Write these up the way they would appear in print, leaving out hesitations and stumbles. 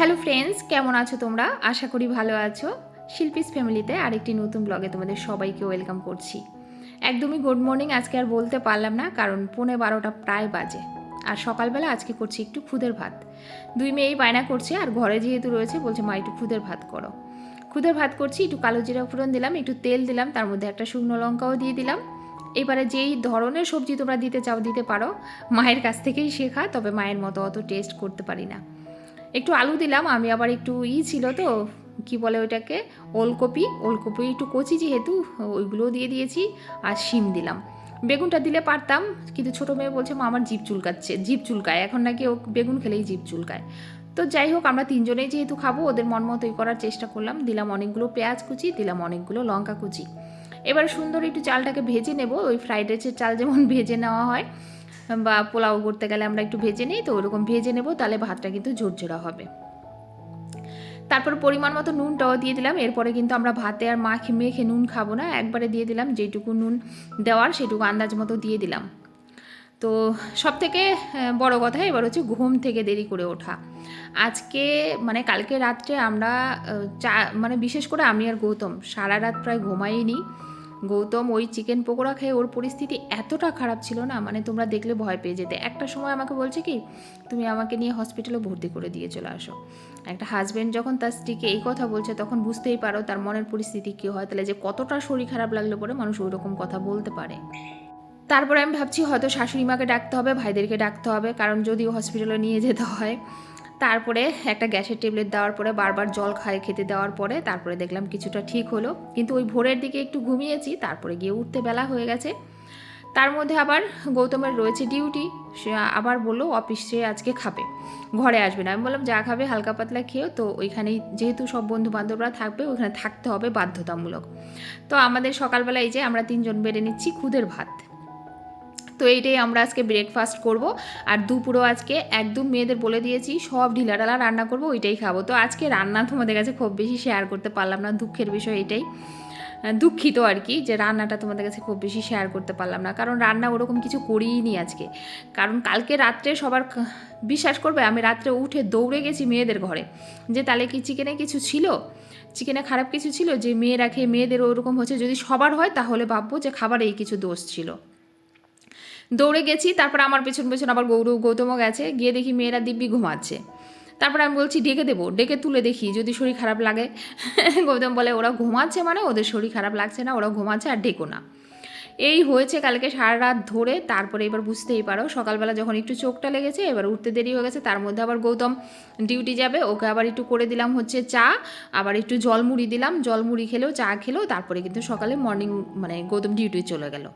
Hello friends, কেমন আছো তোমরা? আশা করি ভালো আছো। শিল্পীস ফ্যামিলিতে আরেকটি নতুন ব্লগে তোমাদের সবাইকে ওয়েলকাম করছি। একদমই গুড মর্নিং আজকে আর বলতে পারলাম না, কারণ 11:15 প্রায় বাজে। আর সকালবেলা আজকে করছি একটু খুদের ভাত। দুই মেয়েই বায়না করছে, আর ঘরে যেহেতু রয়েছে বলছে মা একটু খুদের ভাত করো। খুদের ভাত করছি, একটু কালো জিরা ফোড়ন দিলাম, একটু তেল দিলাম, তার মধ্যে একটা শুকনো লঙ্কাও দিয়ে দিলাম। এবারে যেই ধরনের সবজি তোমরা দিতে চাও দিতে পারো, মায়ের কাছ থেকেই শেখা, তবে মায়ের মতো অত টেস্ট করতে পারি না। একটু আলু দিলাম, আমি আবার একটু ছিল তো, কি বলে ওইটাকে, ওলকপি একটু কচি যেহেতু ওইগুলোও দিয়ে দিয়েছি। আর শিম দিলাম। বেগুনটা দিলে পারতাম, কিন্তু ছোটো মেয়ে বলছে মা আমার জিভ চুলকায়, এখন নাকি ও বেগুন খেলেই জিভ চুলকায়। তো যাই হোক, আমরা তিনজনেই যেহেতু খাবো, ওদের মন মতোই করার চেষ্টা করলাম। দিলাম অনেকগুলো পেঁয়াজ কুচি, দিলাম অনেকগুলো লঙ্কা কুচি। এবার সুন্দর একটু চালটাকে ভেজে নেব, ওই ফ্রাইড রাইসের চাল যেমন ভেজে নেওয়া হয় বা পোলাও করতে গেলে আমরা একটু ভেজে নিই, তো ওরকম ভেজে নেব, তাহলে ভাতটা কিন্তু ঝরঝরা হবে। তারপর পরিমাণ মতো নুনটাও দিয়ে দিলাম। এরপরে কিন্তু আমরা ভাতে আর মেখে নুন খাবো না, একবারে দিয়ে দিলাম, যেটুকু নুন দেওয়ার সেটুকু আন্দাজ মতো দিয়ে দিলাম। তো সব থেকে বড় কথা এবার হচ্ছে ঘুম থেকে দেরি করে ওঠা। আজকে মানে কালকে রাত্রে আমরা মানে বিশেষ করে আমি আর গৌতম সারা রাত প্রায় ঘুমাইনি। গৌতম ওই চিকেন পকোড়া খেয়ে ওর পরিস্থিতি এতটা খারাপ ছিল না, মানে তোমরা দেখলে ভয় পেয়ে যেতে। একটা সময় আমাকে বলছে কি, তুমি আমাকে নিয়ে হসপিটালে ভর্তি করে দিয়ে চলে আসো। একটা হাজব্যান্ড যখন তার স্ত্রীকে এই কথা বলছে, তখন বুঝতেই পারো তার মনের পরিস্থিতি কী হয়, তাহলে যে কতটা শরীর খারাপ লাগলে পরে মানুষ ওই রকম কথা বলতে পারে। তারপরে আমি ভাবছি হয়তো শাশুড়ি মাকে ডাকতে হবে, ভাইদেরকে ডাকতে হবে, কারণ যদিও হসপিটালে নিয়ে যেতে হয়। তারপরে একটা গ্যাসের ট্যাবলেট দেওয়ার পরে, বারবার জল খেতে দেওয়ার পরে তারপরে দেখলাম কিছুটা ঠিক হলো। কিন্তু ওই ভোরের দিকে একটু ঘুমিয়েছি, তারপরে গিয়ে উঠতে বেলা হয়ে গেছে। তার মধ্যে আবার গৌতমের রয়েছে ডিউটি, সে আবার বললো অফিসে আজকে খাবে, ঘরে আসবে না। আমি বললাম যা খাবে হালকা পাতলা খেয়েও, তো ওইখানেই যেহেতু সব বন্ধু বান্ধবরা থাকবে, ওইখানে থাকতে হবে বাধ্যতামূলক। তো আমাদের সকালবেলা এই যে আমরা তিনজন বেড়ে নিচ্ছি খুদের ভাত। তো এইটাই আমরা আজকে ব্রেকফাস্ট করব। আর দুপুরও আজকে একদম মেয়েদের বলে দিয়েছি সব ঢিলাঢালা রান্না করব, ওইটাই খাবো। তো আজকে রান্না তোমাদের কাছে খুব বেশি শেয়ার করতে পারলাম না, দুঃখের বিষয় এটাই। দুঃখিত আর কি, যে রান্নাটা তোমাদের কাছে খুব বেশি শেয়ার করতে পারলাম না, কারণ রান্না ওরকম কিছু করিই নি আজকে। কারণ কালকে রাত্রে বিশ্বাস করবে, আমি রাত্রে উঠে দৌড়ে গেছি মেয়েদের ঘরে, যে তাহলে কি চিকেনে কিছু ছিল, চিকেনে খারাপ কিছু ছিল, যে মেয়েরা খেয়ে মেয়েদের ওরকম হচ্ছে, যদি সবার হয় তাহলে ভাববো যে খাবারেই কিছু দোষ ছিল। দৌড়ে গেছি, তারপর আমার পেছন পেছন আবার গৌতমও গেছে, গিয়ে দেখি মেয়েরা দিব্যি ঘুমাচ্ছে। তারপর আমি বলছি ডেকে দেবো, ডেকে তুলে দেখি যদি শরীর খারাপ লাগে। গৌতম বলে ওরা ঘুমাচ্ছে মানে ওদের শরীর খারাপ লাগছে না, ওরা ঘুমাচ্ছে, আর ডেকো না। এই হয়েছে কালকে সারা রাত ধরে। তারপরে এবার বুঝতেই পারো, সকালবেলা যখন একটু চোখটা লেগেছে, এবার উঠতে দেরি হয়ে গেছে। তার মধ্যে আবার গৌতম ডিউটি যাবে, ওকে আবার একটু করে দিলাম হচ্ছে চা, আবার একটু জলমুড়ি দিলাম, জলমুড়ি খেলেও চা খেলেও, তারপরে কিন্তু সকালে মর্নিং মানে গৌতম ডিউটি চলে গেল।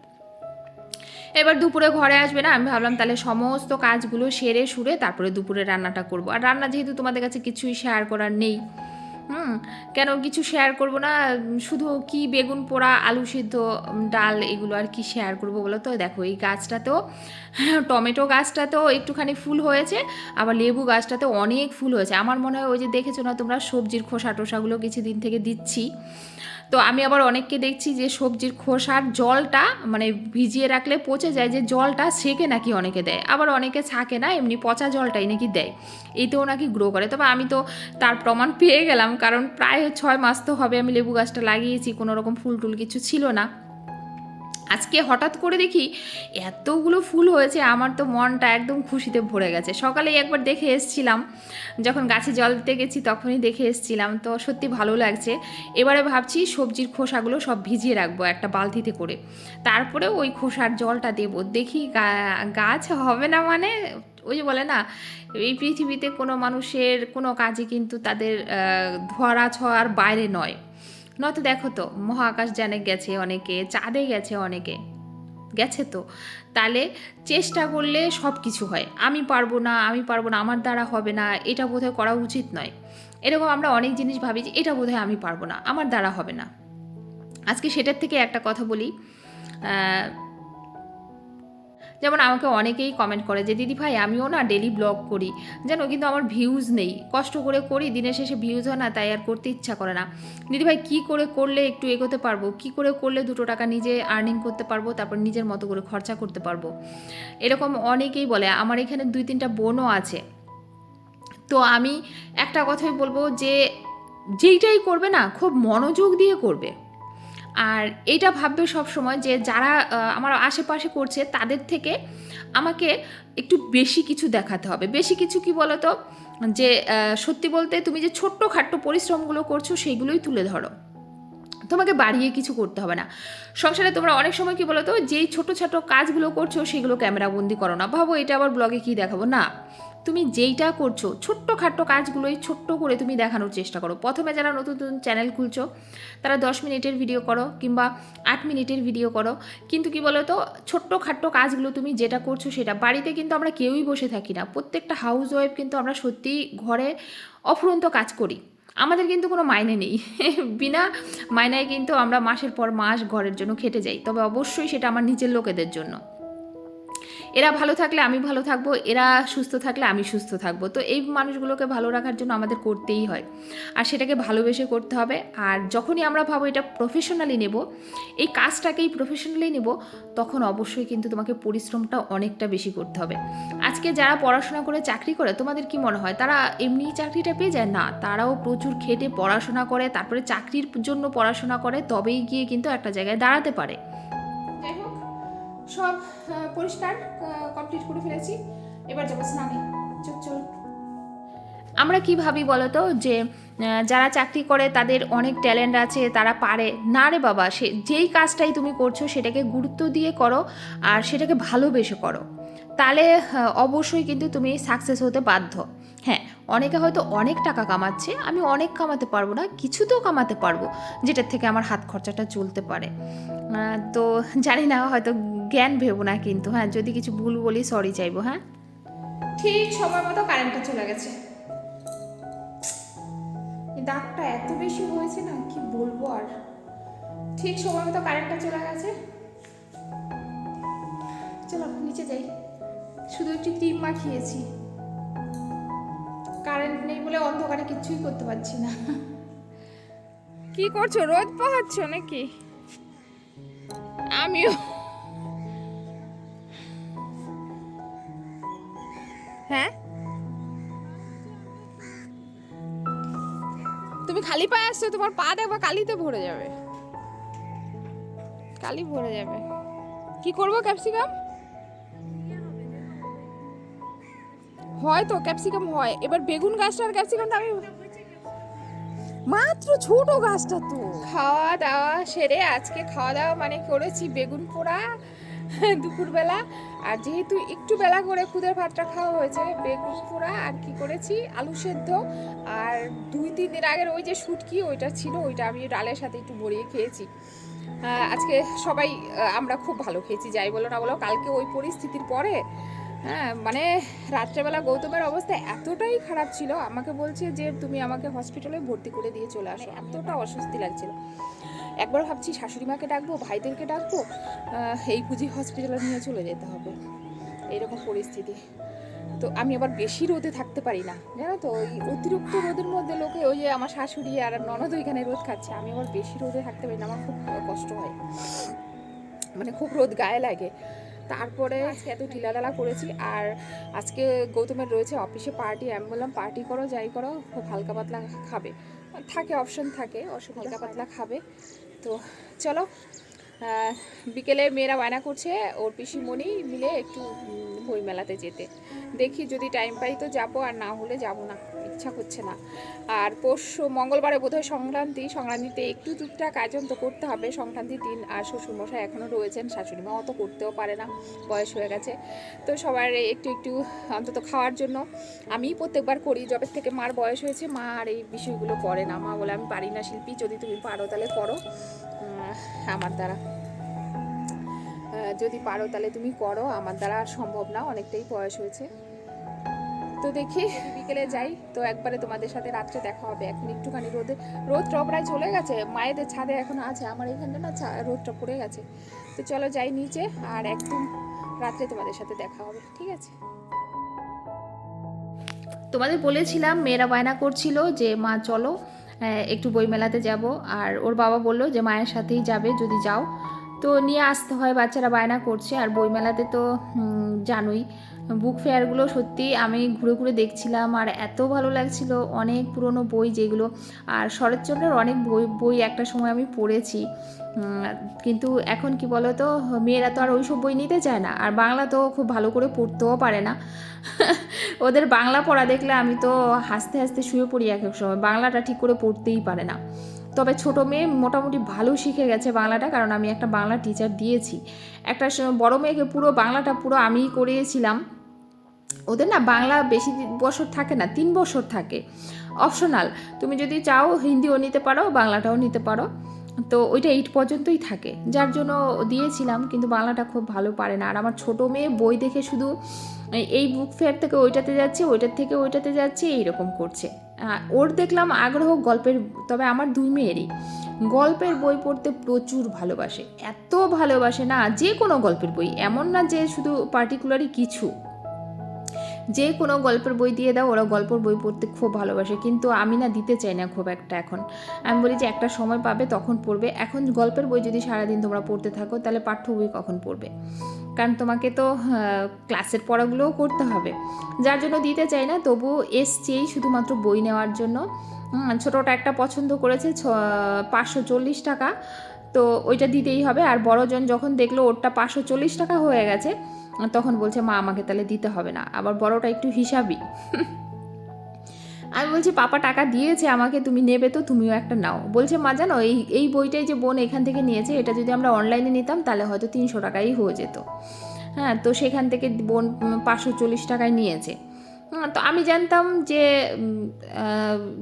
এবার দুপুরে ঘরে আসবে না, আমি ভাবলাম তাহলে সমস্ত কাজগুলো সেরে সুরে তারপরে দুপুরে রান্নাটা করব। আর রান্না যেহেতু তোমাদের কাছে কিছুই শেয়ার করার নেই, কেন কিছু শেয়ার করব না, শুধু কি বেগুন পোড়া, আলু সিদ্ধ, ডাল, এগুলো আর কি শেয়ার করব বলো তো। দেখো এই গাছটাতেও, টমেটো গাছটাতেও একটুখানি ফুল হয়েছে, আবার লেবু গাছটাতেও অনেক ফুল হয়েছে। আমার মনে হয় ওই যে দেখেছো না তোমরা, সবজির খোসা টোসাগুলো কিছুদিন থেকে দিচ্ছি। তো আমি আবার অনেককে দেখছি যে সবজির খোসার জলটা মানে ভিজিয়ে রাখলে পচে যায়, যে জলটা সেকে নাকি অনেকে দেয়, আবার অনেকে ছাকে না, এমনি পচা জলটাই নাকি দেয়, এতেও নাকি গ্রো করে। তবে আমি তো তার প্রমাণ পেয়ে গেলাম, কারণ প্রায় 6 মাস তো হবে আমি লেবু গাছটা লাগিয়েছি, কোনো রকম ফুল টুল কিছু ছিল না। আজকে হঠাৎ করে দেখি এতগুলো ফুল হয়েছে, আমার তো মনটা একদম খুশিতে ভরে গেছে। সকালেই একবার দেখে এসছিলাম, যখন গাছে জল দিতে গেছি তখনই দেখে এসছিলাম, তো সত্যি ভালো লাগছে। এবারে ভাবছি সবজির খোসাগুলো সব ভিজিয়ে রাখবো একটা বালতিতে করে, তারপরে ওই খোসার জলটা দেবো, দেখি গাছ হবে না। মানে ওই যে বলে না, এই পৃথিবীতে কোনো মানুষের কোনো কাজই কিন্তু তাদের ধরা ছোঁয়ার বাইরে নয়। নয়তো দেখো তো, মহাকাশ যানে গেছে অনেকে, চাঁদে গেছে অনেকে, গেছে তো। তাহলে চেষ্টা করলে সব কিছু হয়। আমি পারবো না, আমার দ্বারা হবে না, এটা বোধহয় করা উচিত নয়। এরকম আমরা অনেক জিনিস ভাবি যে এটা বোধহয় আমি পারবো না, আমার দ্বারা হবে না। আজকে সেটার থেকে একটা কথা বলি। যেমন আমাকে অনেকেই কমেন্ট করে যে দিদি ভাই আমিও না ডেলি ব্লগ করি জানো, কিন্তু আমার ভিউজ নেই, কষ্ট করে করি, দিনের শেষে ভিউজ হয় না, তাই আর করতে ইচ্ছা করে না। দিদি ভাই কী করে করলে একটু এগোতে পারবো, কী করে করলে 2 টাকা নিজে আর্নিং করতে পারবো, তারপর নিজের মতো করে খরচা করতে পারবো, এরকম অনেকেই বলে। আমার এখানে 2-3টা বোনও আছে, তো আমি একটা কথাই বলবো যে যেইটাই করবে না খুব মনোযোগ দিয়ে করবে। আর এটা ভাববে সব সময় যে যারা আমার আশেপাশে করছে তাদের থেকে আমাকে একটু বেশি কিছু দেখাতে হবে। বেশি কিছু কি বলো তো, যে সত্যি বলতে তুমি যে ছোট্ট খাট্ট পরিশ্রমগুলো করছো সেইগুলোই তুলে ধরো, তোমাকে বাড়িয়ে কিছু করতে হবে না। সংসারে তোমরা অনেক সময় কি বলো তো, যেই ছোট ছোট কাজগুলো করছো সেগুলো ক্যামেরাবন্দি করো না, ভাবো এটা আবার ব্লগে কি দেখাবো। না, তুমি যেইটা করছো ছোট্ট খাট্ট কাজগুলোই ছোট্ট করে তুমি দেখানোর চেষ্টা করো। প্রথমে যারা নতুন নতুন চ্যানেল খুলছো তারা 10 মিনিটের ভিডিও করো কিংবা 8 মিনিটের ভিডিও করো, কিন্তু কি বলো তো, ছোট্ট খাট্ট কাজগুলো তুমি যেটা করছো সেটা। বাড়িতে কিন্তু আমরা কেউই বসে থাকি না, প্রত্যেকটা হাউস ওয়াইফ কিন্তু আমরা সত্যিই ঘরে অফুরন্ত কাজ করি, আমাদের কিন্তু কোনো মাইনে নেই বিনা মাইনায় কিন্তু আমরা মাসের পর মাস ঘরের জন্য খেটে যাই। তবে অবশ্যই সেটা আমার নিজের লোকেদের জন্য। এরা ভালো থাকলে আমি ভালো থাকবো, এরা সুস্থ থাকলে আমি সুস্থ থাকবো। তো এই মানুষগুলোকে ভালো রাখার জন্য আমাদের করতেই হয়, আর সেটাকে ভালোবেসে করতে হবে। আর যখনই আমরা ভাবো এটা প্রফেশনালি নেব, এই কাজটাকেই প্রফেশনালি নেব, তখন অবশ্যই কিন্তু তোমাকে পরিশ্রমটা অনেকটা বেশি করতে হবে। আজকে যারা পড়াশোনা করে চাকরি করে, তোমাদের কি মনে হয় তারা এমনিই চাকরিটা পেয়ে যায়? না, তারাও প্রচুর খেটে পড়াশোনা করে, তারপরে চাকরির জন্য পড়াশোনা করে, তবেই গিয়ে কিন্তু একটা জায়গায় দাঁড়াতে পারে। যাই হোক, সব পরিষ্কার কমপ্লিট করে ফেলেছি, এবার যাবো স্নানে। চল। আমরা কি ভাবি বলো তো, যে যারা চাকরি করে তাদের অনেক ট্যালেন্ট আছে, তারা পারে। না রে বাবা, সে যেই কাজটাই তুমি করছো সেটাকে গুরুত্ব দিয়ে করো আর সেটাকে ভালোবেসে করো, তাহলে অবশ্যই কিন্তু তুমি সাকসেস হতে বাধ্য। হ্যাঁ, অনেকে হয়তো অনেক টাকা কামাচ্ছে, আমি অনেক কামাতে পারবো না, কিছু তো কামাতে পারবো যেটার থেকে আমার হাত খরচাটা চলতে পারে। তো জানি না, হয়তো জ্ঞান ভেবো না কিন্তু। হ্যাঁ, যদি কিছু ভুল বলি সরি চাইবো। হ্যাঁ, ঠিক সময় মতো কারেন্টটা চলে গেছে। এই দাগটা এত বেশি হয়েছে না, কি বলবো আর। ঠিক সময় মতো কারেন্টটা চলে গেছে। চলো নিচে যাই, শুধু একটু ক্রিম মাখিয়েছি, কারেন্ট নেই বলে অন্ধকারে কিচ্ছুই করতে পারছি না। কি করছো, রোদ পোহাচ্ছ নাকি? আমিও। হ্যাঁ, তুমি খালি পায়ে আসছো, তোমার পা দেখবা কালিতে ভরে যাবে, কালি ভরে যাবে। কি করবো, ক্যাপসিকাম হয় তো, ক্যাপসিকাম হয়। এবার বেগুন গাছটা আর ক্যাপসিকামটা আমি মাত্র ছোট গাছটা তো। খাওয়া দাওয়া সেরে আজকে খাওয়া দাওয়া মানে করেছি বেগুন পোড়া দুপুরবেলা, আর যেহেতু একটু বেলা করে খুদের ভাতটা খাওয়া হয়েছে, বেগুন পোড়া আর কি করেছি আলু সেদ্ধ, আর 2-3 দিন আগের ওই যে শুটকি ওইটা ছিল, ওইটা আমি ডালের সাথে একটু ভরিয়ে খেয়েছি। আজকে সবাই আমরা খুব ভালো খেয়েছি, যাই বলো না বলো। কালকে ওই পরিস্থিতির পরে হ্যাঁ, মানে রাত্রেবেলা গৌতমের অবস্থা এতটাই খারাপ ছিল, আমাকে বলছে যে তুমি আমাকে হসপিটালে ভর্তি করে দিয়ে চলে আসো, এতটা অস্বস্তি লাগছিল। একবার ভাবছি শাশুড়ি মাকে ডাকবো, ভাইদেরকে ডাকবো, এই বুঝি হসপিটালে নিয়ে চলে যেতে হবে, এইরকম পরিস্থিতি। তো আমি আবার বেশি রোদে থাকতে পারি না, জানো তো। ওই অতিরিক্ত রোদের মধ্যে লোকে, ওই যে আমার শাশুড়ি আর ননদ ওইখানে রোদ খাচ্ছে, আমি আবার বেশি রোদে থাকতে পারি না, আমার খুব কষ্ট হয়, মানে খুব রোদ গায়ে লাগে। তারপরে আজকে এত ঢিলাঢালা করেছি। আর আজকে গৌতমের রয়েছে অফিসে পার্টি, আমি বললাম পার্টি করো, যাই করো, খুব হালকা পাতলা খাবে, থাকে অপশন থাকে, হালকা পাতলা খাবে। তো চলো, বিকেলে মেয়েরা বায়না করছে ওর পিসিমণি মিলে একটু বই মেলাতে যেতে, দেখি যদি টাইম পাই তো যাবো, আর না হলে যাব না, ইচ্ছা করছে না। আর পরশু মঙ্গলবারে বোধহয় সংক্রান্তিতে একটু টুকটাক আয়োজন তো করতে হবে সংক্রান্তির দিন। আর শ্বশুরমশাই এখনও রয়েছেন, শাশুড়ি মা অত করতেও পারে না, বয়স হয়ে গেছে। তো সবার একটু একটু অন্তত খাওয়ার জন্য আমি প্রত্যেকবার করি, যবে থেকে মার বয়স হয়েছে মা আর এই বিষয়গুলো করে না। মা বলে আমি পারি না শিল্পী, যদি তুমি পারো তাহলে করো, আমার দ্বারা যদি পারো তাহলে তুমি করো, আমার দ্বারা আর সম্ভব না, অনেকটাই বয়স হয়েছে। তো দেখি বিকেলে যাই তো একবারে তোমাদের সাথে রাত্রে দেখা হবে। এখন একটুখানি রোদটা প্রায় চলে গেছে, মায়েদের ছাদে এখন আছে, আমার এখানে না রোদটা পড়ে গেছে। তো চলো যাই নিচে, আর একদম রাত্রে তোমাদের সাথে দেখা হবে, ঠিক আছে। তোমাদের বলেছিলাম মেয়েরা বায়না করছিল যে মা চলো একটু বইমেলাতে যাব, আর ওর বাবা বললো যে মায়ের সাথেই যাবে, যদি যাও তো নিয়ে আসতে হয়, বাচ্চারা বায়না করছে। আর বইমেলাতে তো জানোই বুক ফেয়ারগুলো সত্যি আমি ঘুরে ঘুরে দেখছিলাম আর এত ভালো লাগছিল, অনেক পুরনো বই যেগুলো, আর শরৎচন্দ্রের অনেক বই বই একটা সময় আমি পড়েছি। কিন্তু এখন কি বলো তো, মেয়েরা তো আর ওইসব বই নিতে চায় না, আর বাংলা তো খুব ভালো করে পড়তেও পারে না। ওদের বাংলা পড়া দেখলে আমি তো হাসতে হাসতে শুয়ে পড়ি এক এক সময়, বাংলাটা ঠিক করে পড়তেই পারে না। তবে ছোটো মেয়ে মোটামুটি ভালো শিখে গেছে বাংলাটা, কারণ আমি একটা বাংলা টিচার দিয়েছি। একটা বড় মেয়েকে পুরো বাংলাটা পুরো আমিই করিয়েছিলাম। ওদের না বাংলা বেশি বছর থাকে না, 3 বছর থাকে, অপশনাল। তুমি যদি চাও হিন্দিও নিতে পারো, বাংলাটাও নিতে পারো। তো ওইটা 8 পর্যন্তই থাকে, যার জন্য দিয়েছিলাম। কিন্তু বাংলাটা খুব ভালো পারে না। আর আমার ছোটো মেয়ে বই দেখে শুধু এই বুক ফেয়ার থেকে ওইটাতে যাচ্ছে, ওইটার থেকে ওইটাতে যাচ্ছে, এইরকম করছে। ওর দেখলাম আগ্রহ গল্পের, তবে আমার 2 মেয়েরই গল্পের বই পড়তে প্রচুর ভালোবাসে। এত ভালোবাসে না, যে কোনো গল্পের বই, এমন না যে শুধু পার্টিকুলারই কিছু, যে কোনো গল্পের বই দিয়ে দাও, ওরা গল্পের বই পড়তে খুব ভালোবাসে। কিন্তু আমি না দিতে চাই না খুব একটা এখন। আমি বলি যে একটা সময় পাবে তখন পড়বে। এখন গল্পের বই যদি সারাদিন তোমরা পড়তে থাকো, তাহলে পাঠ্য বই কখন পড়বে? কারণ তোমাকে তো ক্লাসের পড়াগুলোও করতে হবে, যার জন্য দিতে চাই না। তবু এসছেই শুধুমাত্র বই নেওয়ার জন্য। ছোটোটা একটা পছন্দ করেছে 540 টাকা, তো ওইটা দিতেই হবে। আর বড়জন যখন দেখলো ওরটা 540 টাকা হয়ে গেছে, তখন বলছে মা আমাকে তাহলে দিতে হবে না। আবার বড়টা একটু হিসাবই। আমি বলছি পাপা টাকা দিয়েছে আমাকে, তুমি নেবে তো তুমিও একটা নাও। বলছে মা জানো, এই বইটাই যে বোন এখান থেকে নিয়েছে, এটা যদি আমরা অনলাইনে নিতাম তাহলে হয়তো 300 টাকাই হয়ে যেত। হ্যাঁ, তো সেখান থেকে বোন 540 টাকায় নিয়েছে। তো আমি জানতাম যে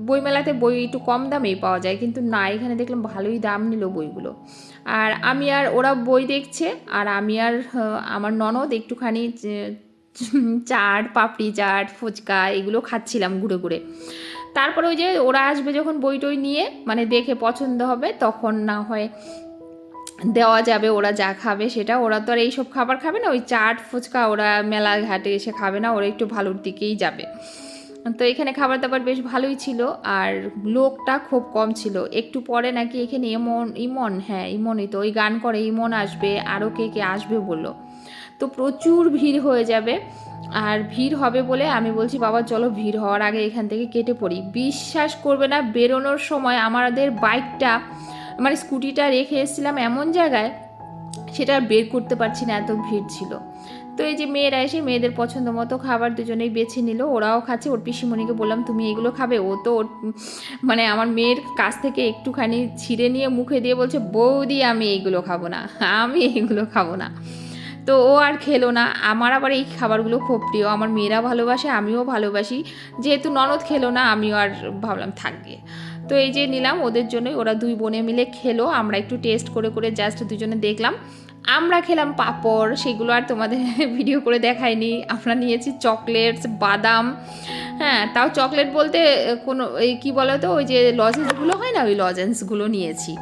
বইমেলাতে বই একটু কম দামেই পাওয়া যায়, কিন্তু না, এখানে দেখলাম ভালোই দাম নিল বইগুলো। আর আমি আর ওরা বই দেখছে, আর আমি আর আমার ননদ একটুখানি চাট, পাপড়ি চাট, ফুচকা এগুলো খাচ্ছিলাম ঘুরে ঘুরে। তারপরে ওই যে ওরা আসবে যখন বই টই নিয়ে, মানে দেখে পছন্দ হবে, তখন না হয় দেওয়া যাবে ওরা যা খাবে সেটা। ওরা তো আর এইসব খাবার খাবে না, ওই চাট ফুচকা ওরা মেলা ঘাটে এসে খাবে না, ওরা একটু ভালোর দিকেই যাবে। তো এখানে খাবার দাবার বেশ ভালোই ছিল, আর লোকটা খুব কম ছিল। একটু পরে নাকি এখানে ইমনই তো, ওই গান করে ইমন আসবে, আরও কে কে আসবে বললো। তো প্রচুর ভিড় হয়ে যাবে। আর ভিড় হবে বলে আমি বলছি বাবা চলো ভিড় হওয়ার আগে এখান থেকে কেটে পড়ি। বিশ্বাস করবে না, বেরোনোর সময় আমাদের বাইকটা, মানে স্কুটিটা রেখে এসেছিলাম এমন জায়গায়, সেটা আর বের করতে পারছি না, এত ভিড় ছিল। তো এই যে মেয়েরা এসে মেয়েদের পছন্দ মতো খাবার দুজনেই বেছে নিল, ওরাও খাচ্ছে। ওর পিসিমণিকে বললাম তুমি এগুলো খাবে, ও তো মানে আমার মেয়ের কাছ থেকে একটুখানি ছিঁড়ে নিয়ে মুখে দিয়ে বলছে বৌদি আমি এইগুলো খাবো না, আমি এইগুলো খাবো না। তো ও আর খেলো না। আমার আবার এই খাবারগুলো খুব প্রিয়, আমার মেয়েরা ভালোবাসে, আমিও ভালোবাসি। যেহেতু ননদ খেলো না, আমিও আর ভাবলাম থাকবে। তো এই যে নিলাম ওদের জন্যই, ওরা 2 বোনে মিলে খেলো। আমরা একটু টেস্ট করে করে জাস্ট দুজনে দেখলাম। আমরা খেলাম পাঁপড়, সেগুলো আর তোমাদের ভিডিও করে দেখাইনি। আমরা নিয়েছি চকলেটস, বাদাম। হ্যাঁ, তাও চকলেট বলতে কোনো এই কী বলো তো, ওই যে লজেন্সগুলো হয় না, ওই লজেন্সগুলো নিয়েছি।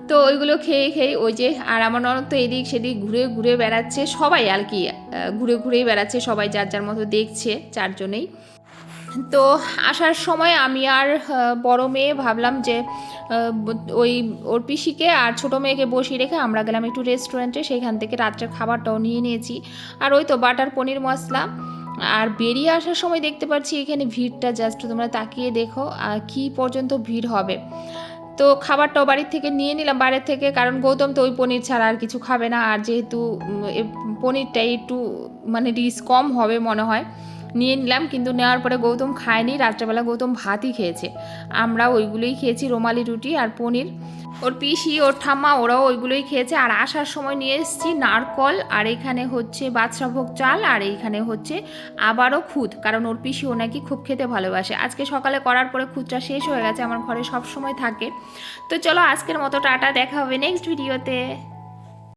তো ওইগুলো খেয়ে খেয়ে ওই যে, আর আমার ননদ তো এদিক সেদিক ঘুরে ঘুরে বেড়াচ্ছে, সবাই আর কি ঘুরে ঘুরেই বেড়াচ্ছে, সবাই যার যার মতো দেখছে, 4 জনেই। তো আসার সময় আমি আর বড় মেয়ে ভাবলাম যে ওই ওর পিসিকে আর ছোটো মেয়েকে বসিয়ে রেখে আমরা গেলাম একটু রেস্টুরেন্টে, সেখান থেকে রাত্রের খাবারটাও নিয়ে নিয়েছি। আর ওই তো বাটার পনির মশলা। আর বেরিয়ে আসার সময় দেখতে পাচ্ছি এখানে ভিড়টা জাস্ট তোমরা তাকিয়ে দেখো কি পর্যন্ত ভিড় হবে। তো খাবারটাও বাড়ির থেকে নিয়ে নিলাম, বাইরের থেকে, কারণ গৌতম তো ওই পনির ছাড়া আর কিছু খাবে না। আর যেহেতু পনিরটাই একটু মানে রিচ কম হবে মনে হয়, নিয়ে নিলাম। কিন্তু নেওয়ার পরে গৌতম খায়নি, রাত্রেবেলা গৌতম ভাতই খেয়েছে। আমরা ওইগুলোই খেয়েছি, রুমালি রুটি আর পনির। ওর পিসি ওর ঠাম্মা ওরাও ওইগুলোই খেয়েছে। আর আসার সময় নিয়ে এসেছি নারকল, আর এখানে হচ্ছে বাদশাভোগ চাল, আর এইখানে হচ্ছে আবারও খুদ, কারণ ওর পিসি ও নাকি খুব খেতে ভালোবাসে। আজকে সকালে করার পরে খুদটা শেষ হয়ে গেছে, আমার ঘরে সব সময় থাকে। তো চলো আজকের মতো টাটা, দেখা হবে নেক্সট ভিডিওতে।